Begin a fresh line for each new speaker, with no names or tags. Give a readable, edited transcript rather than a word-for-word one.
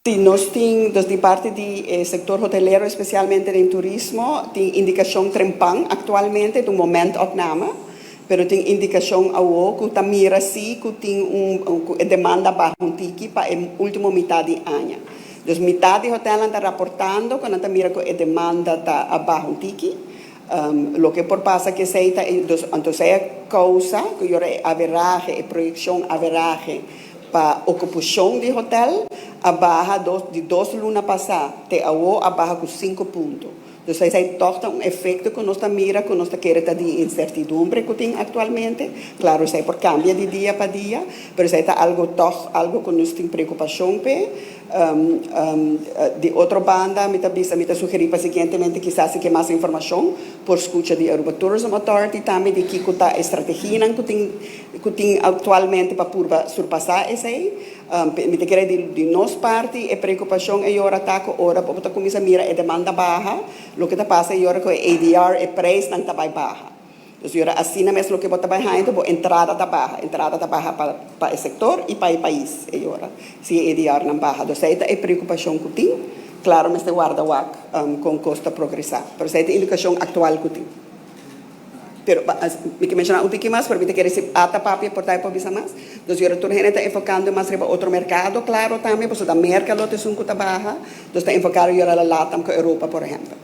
Sí, nós temos, de parte do setor hoteleiro, especialmente em turismo, tem indicação trempang atualmente, do momento opname, pero tem indicação ao que mira se que tem demanda baixa um tiki para a última metade do ano. Então, metade do hotel está reportando que não mira que a demanda está abaixo um tiki. Lo que por passa que seita, então é causa que eu average, a projeção average para ocupação de hotel, abaixo de 2 lunas passadas, até agora abaixo com 5 pontos. Então, isso aí torna efeito que nós mira, que nós queremos de incertidumbre que tem atualmente. Claro, isso aí por cambia de dia para dia, mas isso aí está algo que nós temos preocupação. De outra banda, me sugeri para seguintemente quizás que mais informação por escuta de Aruba Tourism Authority também de que está a estratégia que tem atualmente para surpassar isso aí. Me te querer de nossa parte a preocupação é agora tá que ora para começar a mirar a demanda baixa, o que está passando agora com a ADR e preço não está baixa. Então, agora assim mesmo o que está baixando, a entrada está baixa para o setor e para o país agora, se a ADR não baixa. Então, essa é a preocupação que tem. Claro, mas guarda com custo progressar. Pero essa é a indicação atual que tem. Pero me que mencionar um pouquinho mais, pero me te quer dizer ata papi por dar para visa mais. Então, agora toda a gente está enfocando mais para outro mercado, claro também, porque da América lote sunco está baixa, então está enfocado agora na Latam com a Europa, por exemplo.